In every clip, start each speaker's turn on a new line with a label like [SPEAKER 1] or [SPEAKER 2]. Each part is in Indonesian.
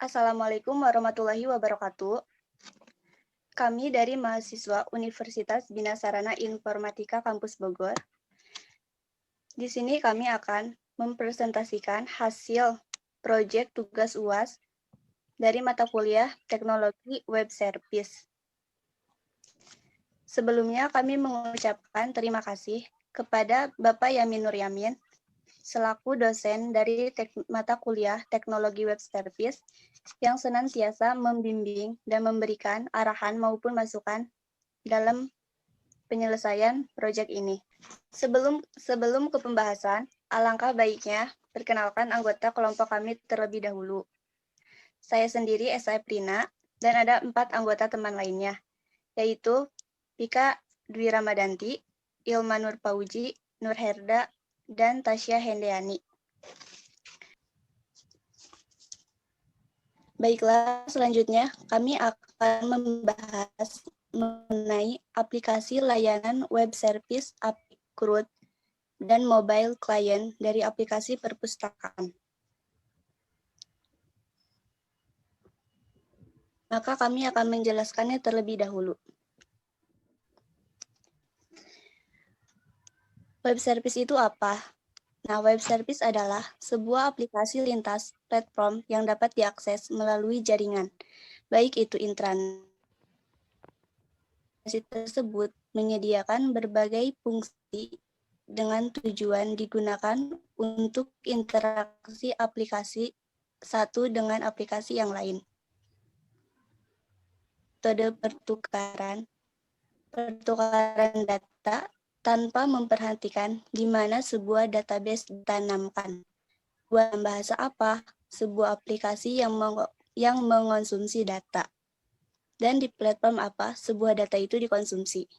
[SPEAKER 1] Assalamualaikum warahmatullahi wabarakatuh. Kami dari mahasiswa Universitas Bina Sarana Informatika Kampus Bogor. Di sini kami akan mempresentasikan hasil proyek tugas UAS dari mata kuliah Teknologi Web Service. Sebelumnya kami mengucapkan terima kasih kepada Bapak Yamin Nur Yamin selaku dosen dari mata kuliah Teknologi Web Service yang senantiasa membimbing dan memberikan arahan maupun masukan dalam penyelesaian proyek ini. Sebelum ke pembahasan, alangkah baiknya perkenalkan anggota kelompok kami terlebih dahulu. Saya sendiri Esa Prina dan ada 4 anggota teman lainnya, yaitu Pika Dwi Ramadanti, Ilma Nur Pauji, Nur Herda, dan Tasya Hendeani. Baiklah, selanjutnya kami akan membahas mengenai aplikasi layanan web service AppCRUD dan mobile client dari aplikasi perpustakaan. Maka kami akan menjelaskannya terlebih dahulu. Web service itu apa? Nah, web service adalah sebuah aplikasi lintas platform yang dapat diakses melalui jaringan, baik itu intranet. Aplikasi tersebut menyediakan berbagai fungsi dengan tujuan digunakan untuk interaksi aplikasi satu dengan aplikasi yang lain. Metode pertukaran data tanpa memperhatikan di mana sebuah database ditanamkan. Dalam bahasa apa? Sebuah aplikasi yang mengonsumsi data. Dan di platform apa sebuah data itu dikonsumsi.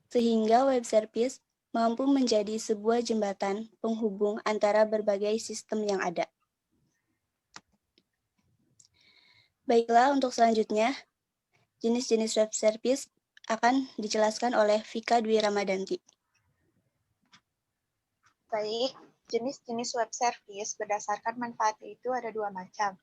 [SPEAKER 1] Sehingga web service mampu menjadi sebuah jembatan penghubung antara berbagai sistem yang ada. Baiklah, untuk selanjutnya, jenis-jenis web service akan dijelaskan oleh Vika Dwi Ramadanti.
[SPEAKER 2] Baik, jenis-jenis web service berdasarkan manfaatnya itu ada 2 macam.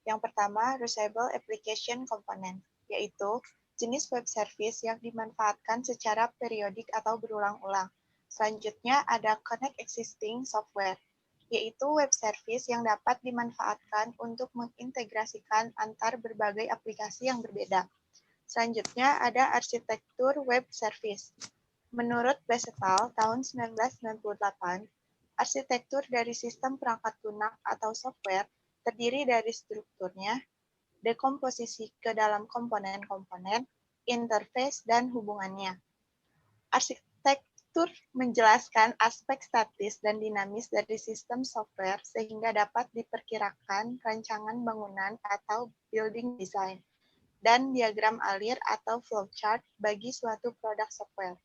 [SPEAKER 2] Yang pertama, reusable application component, yaitu jenis web service yang dimanfaatkan secara periodik atau berulang-ulang. Selanjutnya ada connect existing software, yaitu web service yang dapat dimanfaatkan untuk mengintegrasikan antar berbagai aplikasi yang berbeda. Selanjutnya ada arsitektur web service. Menurut Besetal tahun 1998, arsitektur dari sistem perangkat lunak atau software terdiri dari strukturnya, dekomposisi ke dalam komponen-komponen, interface, dan hubungannya. Arsitektur menjelaskan aspek statis dan dinamis dari sistem software sehingga dapat diperkirakan rancangan bangunan atau building design, dan diagram alir atau flowchart bagi suatu produk software.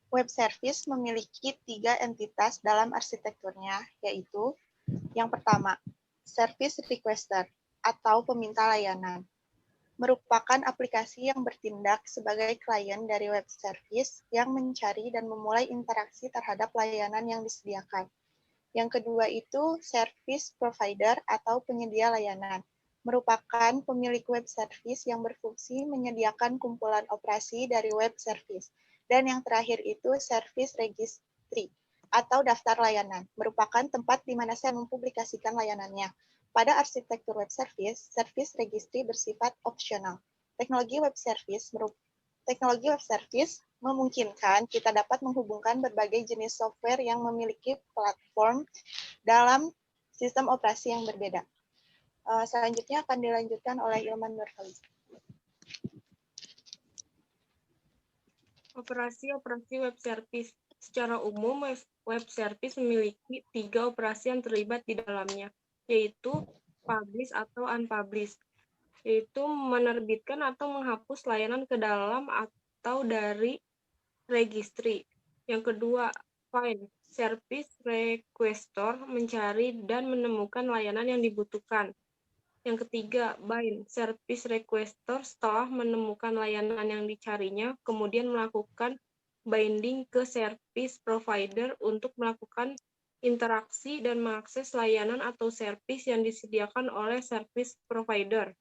[SPEAKER 2] Web service memiliki 3 entitas dalam arsitekturnya, yaitu yang pertama, service requester atau peminta layanan. Merupakan aplikasi yang bertindak sebagai klien dari web service yang mencari dan memulai interaksi terhadap layanan yang disediakan. Yang kedua itu service provider atau penyedia layanan. Merupakan pemilik web service yang berfungsi menyediakan kumpulan operasi dari web service. Dan yang terakhir itu service registry atau daftar layanan, merupakan tempat di mana saya mempublikasikan layanannya. Pada arsitektur web service, service registry bersifat opsional. Teknologi web service memungkinkan kita dapat menghubungkan berbagai jenis software yang memiliki platform dalam sistem operasi yang berbeda. Selanjutnya akan dilanjutkan oleh Ilman Nur Pauji.
[SPEAKER 3] Operasi web service. Secara umum, web service memiliki 3 operasi yang terlibat di dalamnya, yaitu publish atau unpublish, yaitu menerbitkan atau menghapus layanan ke dalam atau dari registry. Yang kedua, find, service requester, mencari dan menemukan layanan yang dibutuhkan. Yang ketiga, bind, service requester setelah menemukan layanan yang dicarinya, kemudian melakukan binding ke service provider untuk melakukan interaksi, dan mengakses layanan atau servis yang disediakan oleh service provider.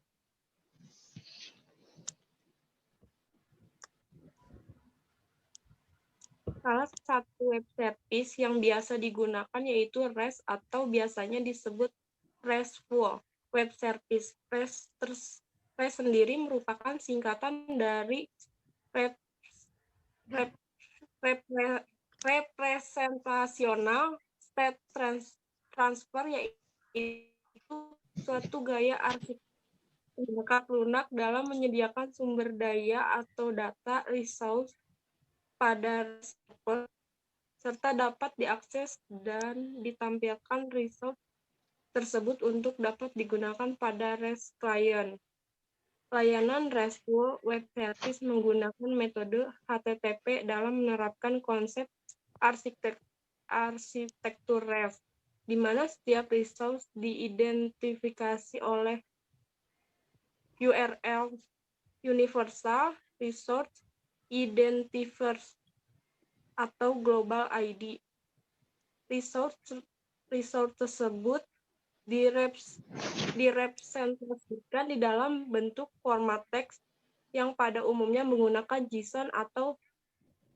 [SPEAKER 3] Salah satu web service yang biasa digunakan yaitu REST atau biasanya disebut RESTful Web Service. REST sendiri merupakan singkatan dari Representational State Transfer, yaitu suatu gaya arsitektur lunak dalam menyediakan sumber daya atau data resource pada server, serta dapat diakses dan ditampilkan resource tersebut untuk dapat digunakan pada REST client. Layanan RESTful Web Service menggunakan metode HTTP dalam menerapkan konsep arsitektur REST, di mana setiap resource diidentifikasi oleh URL Universal Resource Identifier atau Global ID. Resource tersebut direpresentasikan di dalam bentuk format teks yang pada umumnya menggunakan JSON atau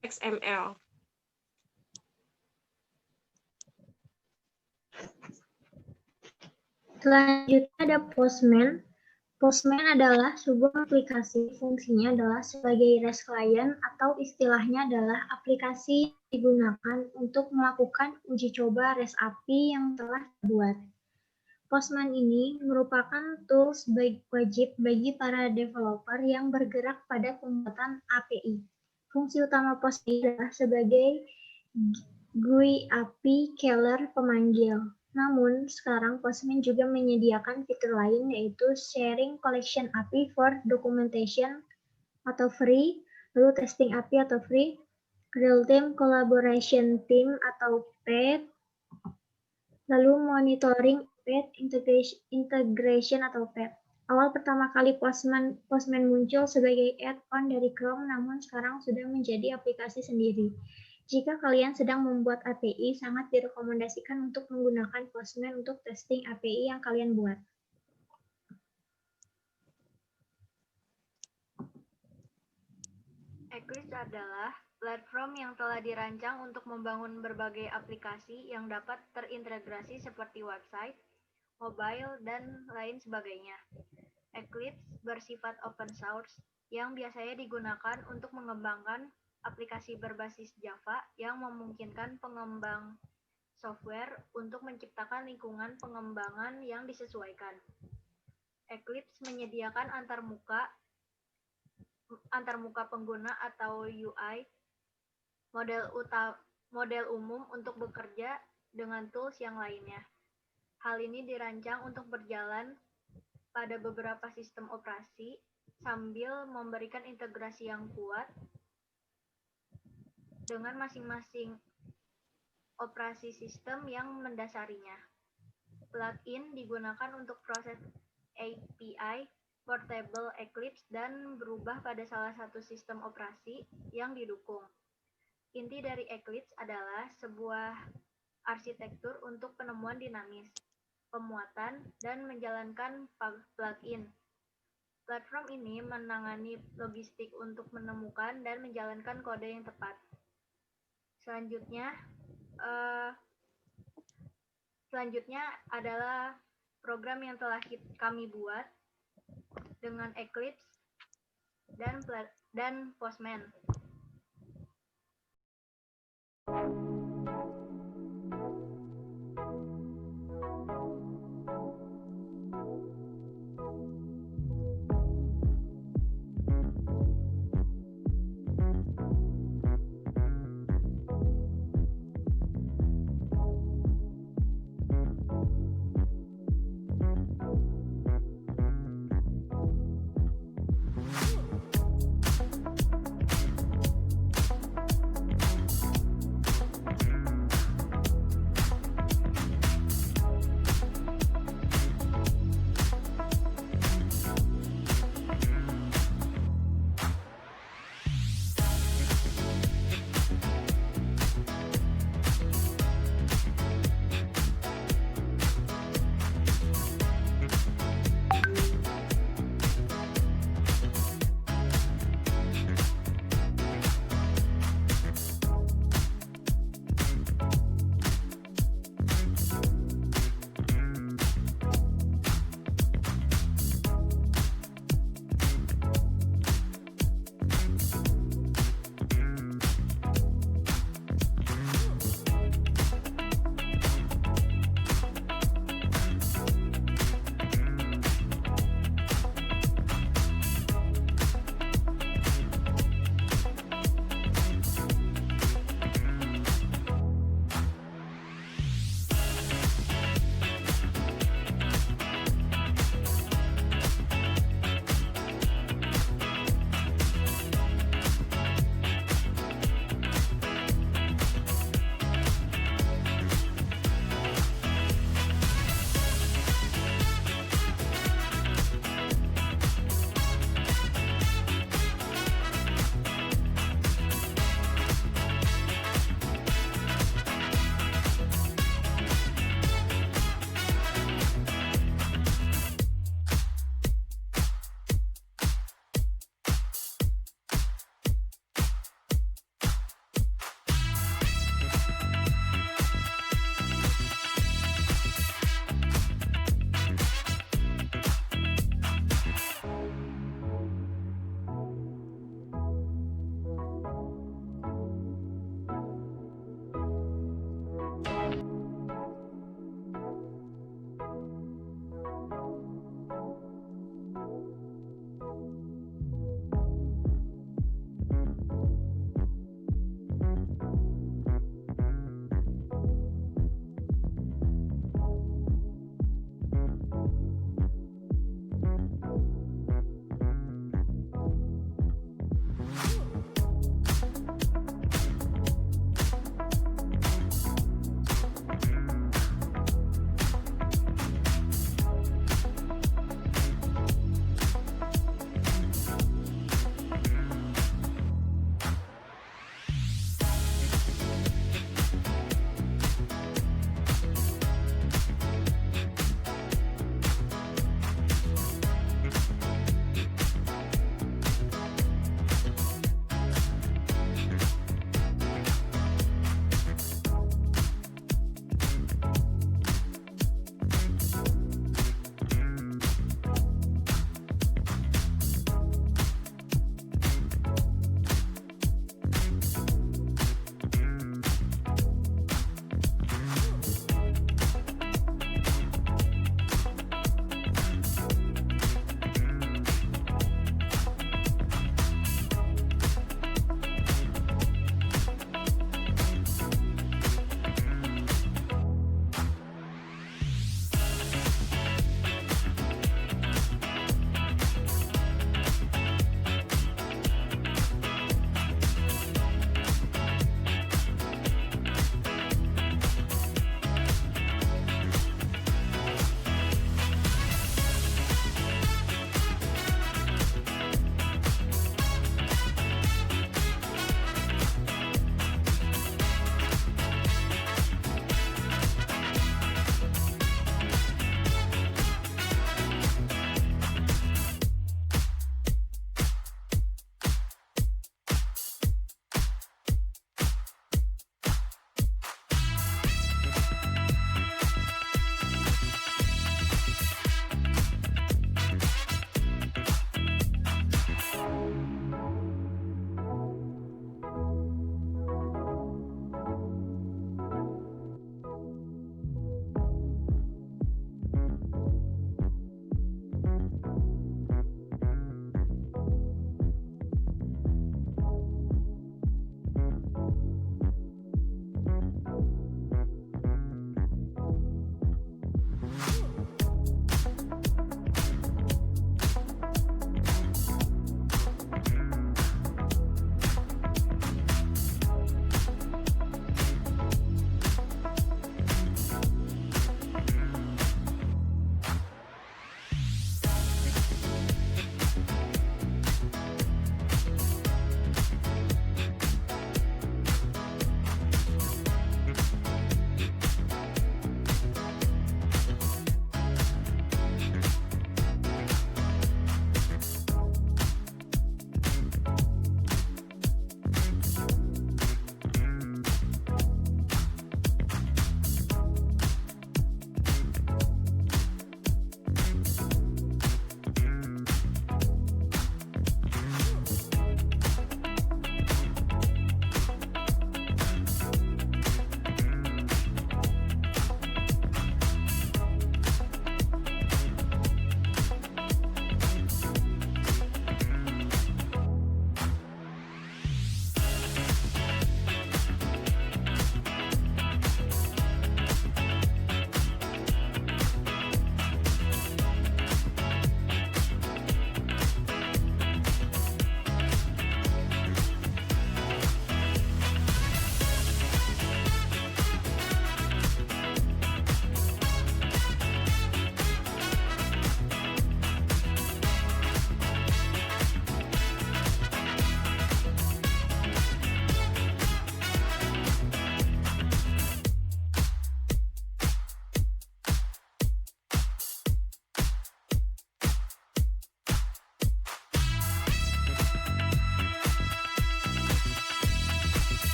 [SPEAKER 3] XML.
[SPEAKER 4] Selanjutnya ada Postman. Postman adalah sebuah aplikasi, fungsinya adalah sebagai REST client atau istilahnya adalah aplikasi yang digunakan untuk melakukan uji coba REST API yang telah dibuat. Postman ini merupakan tools wajib bagi para developer yang bergerak pada pembuatan API. Fungsi utama Postman adalah sebagai GUI API caller pemanggil. Namun, sekarang Postman juga menyediakan fitur lain yaitu Sharing Collection API for Documentation atau free, lalu Testing API atau free, Real-Time Collaboration Team atau PET, lalu Monitoring PET Integration atau PET. Awal pertama kali Postman muncul sebagai add-on dari Chrome, namun sekarang sudah menjadi aplikasi sendiri. Jika kalian sedang membuat API, sangat direkomendasikan untuk menggunakan Postman untuk testing API yang kalian buat.
[SPEAKER 5] Eclipse adalah platform yang telah dirancang untuk membangun berbagai aplikasi yang dapat terintegrasi seperti website, mobile, dan lain sebagainya. Eclipse bersifat open source yang biasanya digunakan untuk mengembangkan aplikasi berbasis Java yang memungkinkan pengembang software untuk menciptakan lingkungan pengembangan yang disesuaikan. Eclipse menyediakan antarmuka pengguna atau UI, model umum untuk bekerja dengan tools yang lainnya. Hal ini dirancang untuk berjalan pada beberapa sistem operasi sambil memberikan integrasi yang kuat dengan masing-masing operasi sistem yang mendasarinya. Plugin digunakan untuk proses API Portable Eclipse dan berubah pada salah satu sistem operasi yang didukung. Inti dari Eclipse adalah sebuah arsitektur untuk penemuan dinamis, pemuatan, dan menjalankan plugin. Platform ini menangani logistik untuk menemukan dan menjalankan kode yang tepat. Selanjutnya adalah program yang telah kami buat dengan Eclipse dan Postman.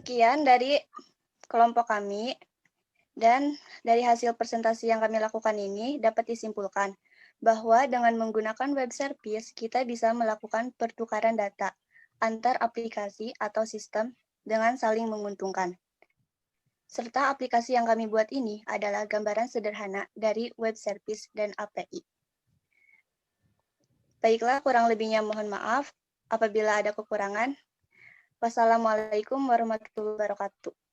[SPEAKER 1] Sekian dari kelompok kami, dan dari hasil presentasi yang kami lakukan ini dapat disimpulkan bahwa dengan menggunakan web service, kita bisa melakukan pertukaran data antar aplikasi atau sistem dengan saling menguntungkan. Serta aplikasi yang kami buat ini adalah gambaran sederhana dari web service dan API. Baiklah, kurang lebihnya mohon maaf apabila ada kekurangan. Wassalamualaikum warahmatullahi wabarakatuh.